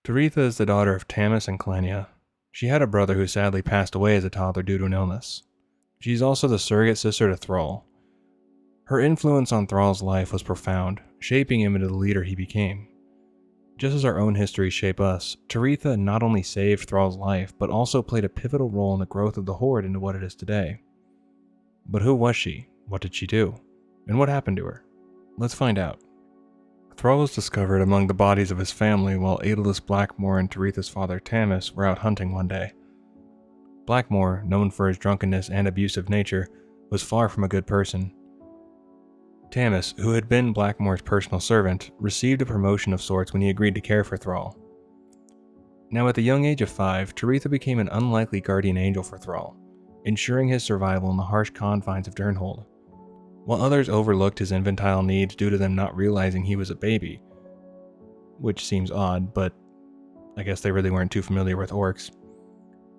Taretha is the daughter of Tamis and Klania. She had a brother who sadly passed away as a toddler due to an illness. She is also the surrogate sister to Thrall. Her influence on Thrall's life was profound, shaping him into the leader he became. Just as our own histories shape us, Taretha not only saved Thrall's life, but also played a pivotal role in the growth of the Horde into what it is today. But who was she? What did she do? And what happened to her? Let's find out. Thrall was discovered among the bodies of his family while Aedelus Blackmore and Taretha's father Tamis were out hunting one day. Blackmore, known for his drunkenness and abusive nature, was far from a good person. Tamis, who had been Blackmore's personal servant, received a promotion of sorts when he agreed to care for Thrall. Now at the young age of 5, Taretha became an unlikely guardian angel for Thrall, ensuring his survival in the harsh confines of Durnhold. While others overlooked his infantile needs due to them not realizing he was a baby, which seems odd, but I guess they really weren't too familiar with orcs,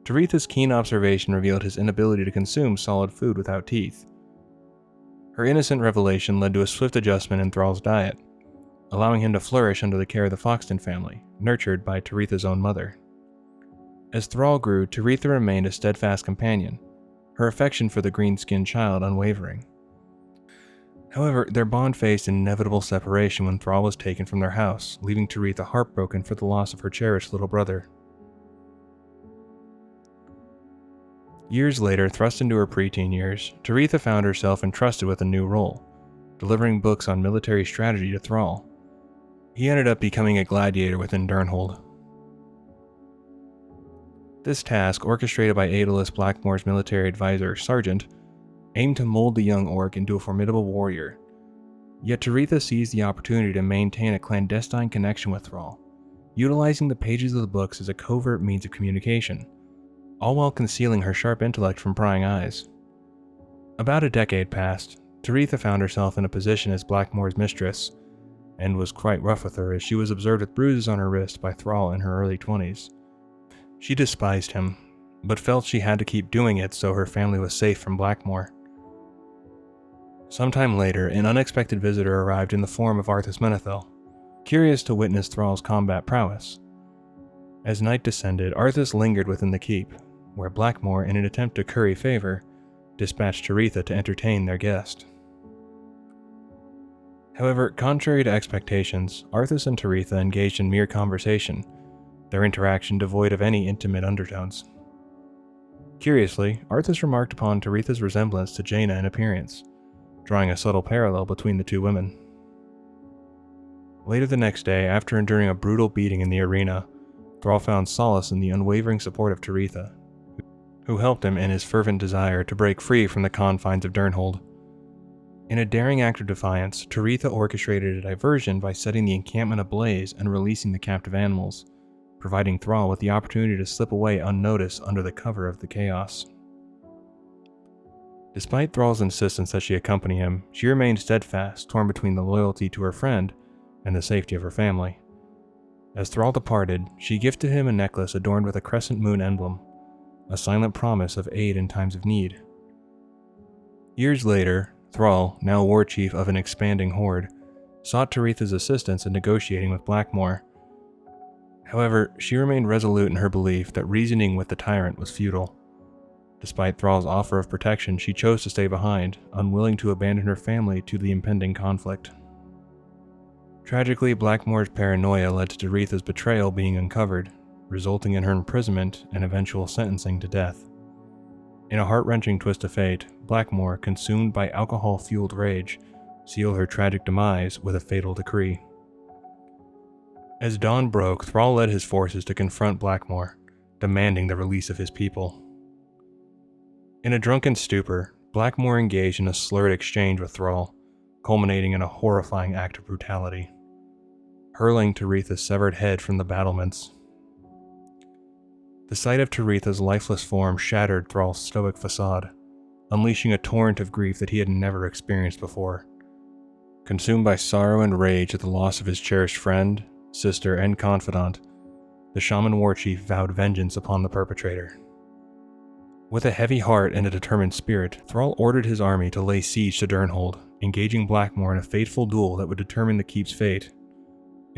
Taretha's keen observation revealed his inability to consume solid food without teeth. Her innocent revelation led to a swift adjustment in Thrall's diet, allowing him to flourish under the care of the Foxton family, nurtured by Taretha's own mother. As Thrall grew, Taretha remained a steadfast companion, her affection for the green-skinned child unwavering. However, their bond faced an inevitable separation when Thrall was taken from their house, leaving Taretha heartbroken for the loss of her cherished little brother. Years later, thrust into her preteen years, Taretha found herself entrusted with a new role, delivering books on military strategy to Thrall. He ended up becoming a gladiator within Durnhold. This task, orchestrated by Aedelus Blackmore's military advisor, Sergeant, aimed to mold the young orc into a formidable warrior. Yet Taretha seized the opportunity to maintain a clandestine connection with Thrall, utilizing the pages of the books as a covert means of communication, all while concealing her sharp intellect from prying eyes. About a decade passed. Taretha found herself in a position as Blackmore's mistress, and was quite rough with her as she was observed with bruises on her wrist by Thrall in her early 20s. She despised him, but felt she had to keep doing it so her family was safe from Blackmore. Sometime later, an unexpected visitor arrived in the form of Arthas Menethil, curious to witness Thrall's combat prowess. As night descended, Arthas lingered within the keep, where Blackmore, in an attempt to curry favor, dispatched Taretha to entertain their guest. However, contrary to expectations, Arthas and Taretha engaged in mere conversation, their interaction devoid of any intimate undertones. Curiously, Arthas remarked upon Taretha's resemblance to Jaina in appearance, drawing a subtle parallel between the two women. Later the next day, after enduring a brutal beating in the arena, Thrall found solace in the unwavering support of Taretha, who helped him in his fervent desire to break free from the confines of Durnhold. In a daring act of defiance, Taretha orchestrated a diversion by setting the encampment ablaze and releasing the captive animals, providing Thrall with the opportunity to slip away unnoticed under the cover of the chaos. Despite Thrall's insistence that she accompany him, she remained steadfast, torn between the loyalty to her friend and the safety of her family. As Thrall departed, she gifted him a necklace adorned with a crescent moon emblem, a silent promise of aid in times of need. Years later, Thrall, now war chief of an expanding horde, sought Taretha's assistance in negotiating with Blackmore. However, she remained resolute in her belief that reasoning with the tyrant was futile. Despite Thrall's offer of protection, she chose to stay behind, unwilling to abandon her family to the impending conflict. Tragically, Blackmore's paranoia led to Taretha's betrayal being uncovered, resulting in her imprisonment and eventual sentencing to death. In a heart-wrenching twist of fate, Blackmore, consumed by alcohol-fueled rage, sealed her tragic demise with a fatal decree. As dawn broke, Thrall led his forces to confront Blackmore, demanding the release of his people. In a drunken stupor, Blackmore engaged in a slurred exchange with Thrall, culminating in a horrifying act of brutality, hurling Taretha's severed head from the battlements. The sight of Taretha's lifeless form shattered Thrall's stoic facade, unleashing a torrent of grief that he had never experienced before. Consumed by sorrow and rage at the loss of his cherished friend, sister, and confidant, the Shaman Warchief vowed vengeance upon the perpetrator. With a heavy heart and a determined spirit, Thrall ordered his army to lay siege to Durnhold, engaging Blackmore in a fateful duel that would determine the keep's fate.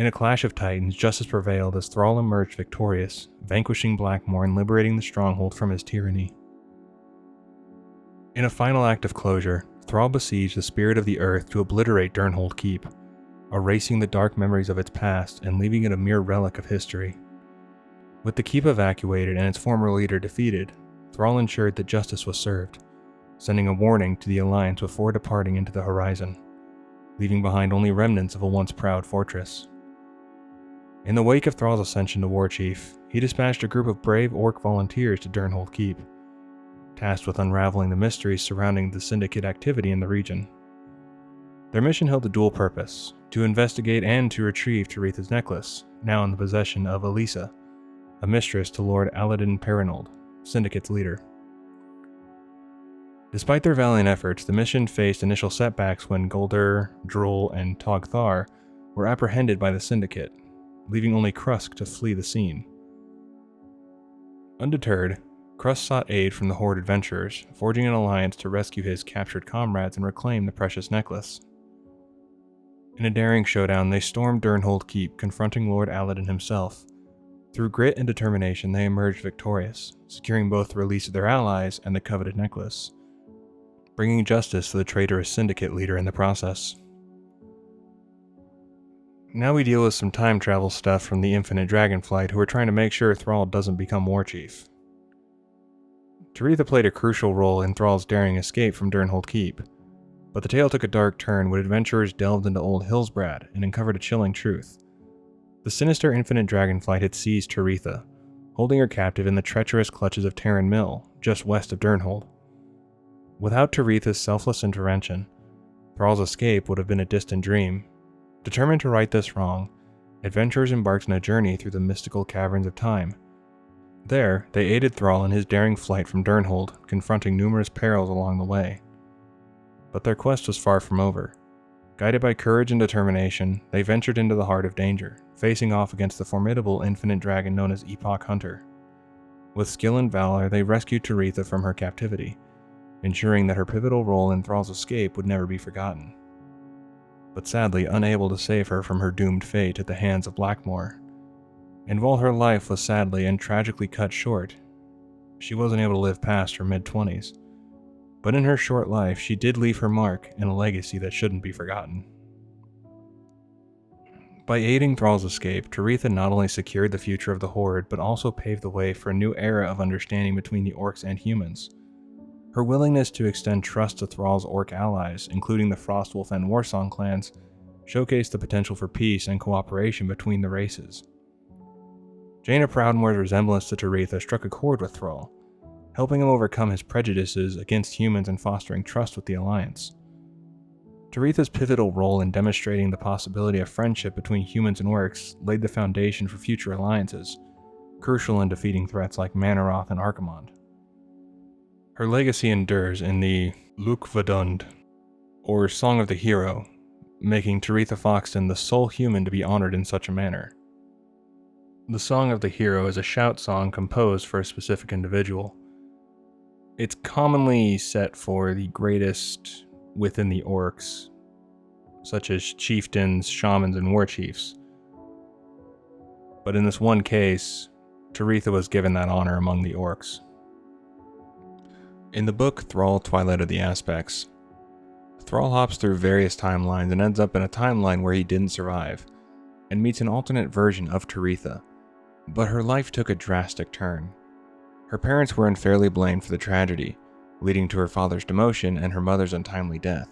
In a clash of titans, justice prevailed as Thrall emerged victorious, vanquishing Blackmoor and liberating the stronghold from his tyranny. In a final act of closure, Thrall besieged the spirit of the earth to obliterate Durnhold Keep, erasing the dark memories of its past and leaving it a mere relic of history. With the keep evacuated and its former leader defeated, Thrall ensured that justice was served, sending a warning to the Alliance before departing into the horizon, leaving behind only remnants of a once proud fortress. In the wake of Thrall's ascension to Warchief, he dispatched a group of brave Orc volunteers to Durnhold Keep, tasked with unraveling the mysteries surrounding the Syndicate activity in the region. Their mission held a dual purpose: to investigate and to retrieve Taretha's necklace, now in the possession of Elisa, a mistress to Lord Aladin Perinold, Syndicate's leader. Despite their valiant efforts, the mission faced initial setbacks when Guldur, Droll, and Togthar were apprehended by the Syndicate, leaving only Krusk to flee the scene. Undeterred, Krusk sought aid from the Horde adventurers, forging an alliance to rescue his captured comrades and reclaim the precious necklace. In a daring showdown, they stormed Durnhold Keep, confronting Lord Aladin himself. Through grit and determination, they emerged victorious, securing both the release of their allies and the coveted necklace, bringing justice to the traitorous Syndicate leader in the process. Now we deal with some time travel stuff from the Infinite Dragonflight, who are trying to make sure Thrall doesn't become Warchief. Taretha played a crucial role in Thrall's daring escape from Durnhold Keep, but the tale took a dark turn when adventurers delved into Old Hillsbrad and uncovered a chilling truth. The sinister Infinite Dragonflight had seized Taretha, holding her captive in the treacherous clutches of Terran Mill, just west of Durnhold. Without Taretha's selfless intervention, Thrall's escape would have been a distant dream. Determined to right this wrong, adventurers embarked on a journey through the mystical caverns of time. There, they aided Thrall in his daring flight from Durnhold, confronting numerous perils along the way. But their quest was far from over. Guided by courage and determination, they ventured into the heart of danger, facing off against the formidable infinite dragon known as Epoch Hunter. With skill and valor, they rescued Taretha from her captivity, ensuring that her pivotal role in Thrall's escape would never be forgotten. But sadly unable to save her from her doomed fate at the hands of Blackmoor. And while her life was sadly and tragically cut short, she wasn't able to live past her mid-20s. But in her short life, she did leave her mark and a legacy that shouldn't be forgotten. By aiding Thrall's escape, Taretha not only secured the future of the Horde, but also paved the way for a new era of understanding between the Orcs and humans. Her willingness to extend trust to Thrall's Orc allies, including the Frostwolf and Warsong clans, showcased the potential for peace and cooperation between the races. Jaina Proudmoore's resemblance to Taretha struck a chord with Thrall, helping him overcome his prejudices against humans and fostering trust with the Alliance. Taretha's pivotal role in demonstrating the possibility of friendship between humans and Orcs laid the foundation for future alliances, crucial in defeating threats like Manaroth and Archimonde. Her legacy endures in the Lukvadund, or Song of the Hero, making Taretha Foxton the sole human to be honored in such a manner. The Song of the Hero is a shout song composed for a specific individual. It's commonly set for the greatest within the Orcs, such as chieftains, shamans, and war chiefs. But in this one case, Taretha was given that honor among the Orcs. In the book Thrall, Twilight of the Aspects, Thrall hops through various timelines and ends up in a timeline where he didn't survive, and meets an alternate version of Taretha. But her life took a drastic turn. Her parents were unfairly blamed for the tragedy, leading to her father's demotion and her mother's untimely death.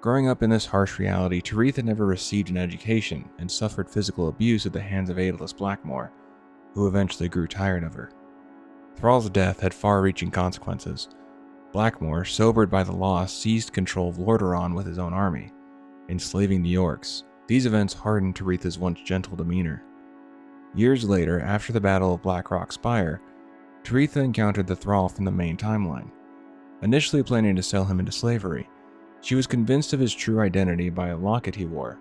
Growing up in this harsh reality, Taretha never received an education and suffered physical abuse at the hands of Aedelus Blackmoor, who eventually grew tired of her. Thrall's death had far-reaching consequences. Blackmoor, sobered by the loss, seized control of Lordaeron with his own army, enslaving the Orcs. These events hardened Taretha's once gentle demeanor. Years later, after the Battle of Blackrock Spire, Taretha encountered the Thrall from the main timeline. Initially planning to sell him into slavery, she was convinced of his true identity by a locket he wore,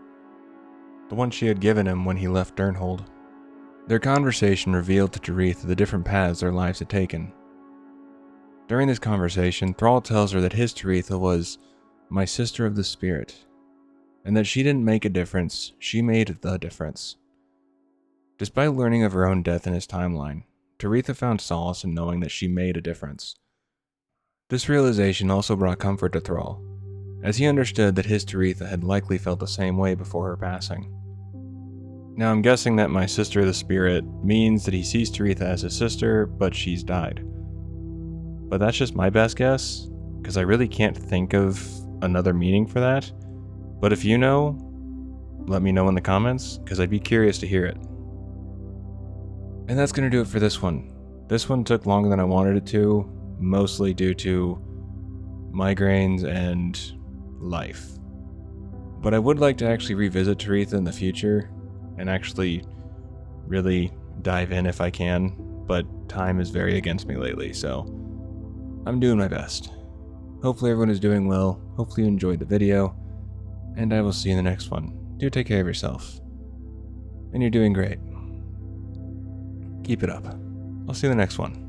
the one she had given him when he left Durnhold. Their conversation revealed to Taretha the different paths their lives had taken. During this conversation, Thrall tells her that his Taretha was "my sister of the spirit," and that she didn't make a difference, she made the difference. Despite learning of her own death in his timeline, Taretha found solace in knowing that she made a difference. This realization also brought comfort to Thrall, as he understood that his Taretha had likely felt the same way before her passing. Now I'm guessing that my sister the spirit means that he sees Taretha as his sister, but she's died. But that's just my best guess, because I really can't think of another meaning for that. But if you know, let me know in the comments, because I'd be curious to hear it. And that's going to do it for this one. This one took longer than I wanted it to, mostly due to migraines and life. But I would like to actually revisit Taretha in the future and actually really dive in if I can, but time is very against me lately, so I'm doing my best. Hopefully everyone is doing well, hopefully you enjoyed the video, and I will see you in the next one. Do take care of yourself. And you're doing great. Keep it up. I'll see you in the next one.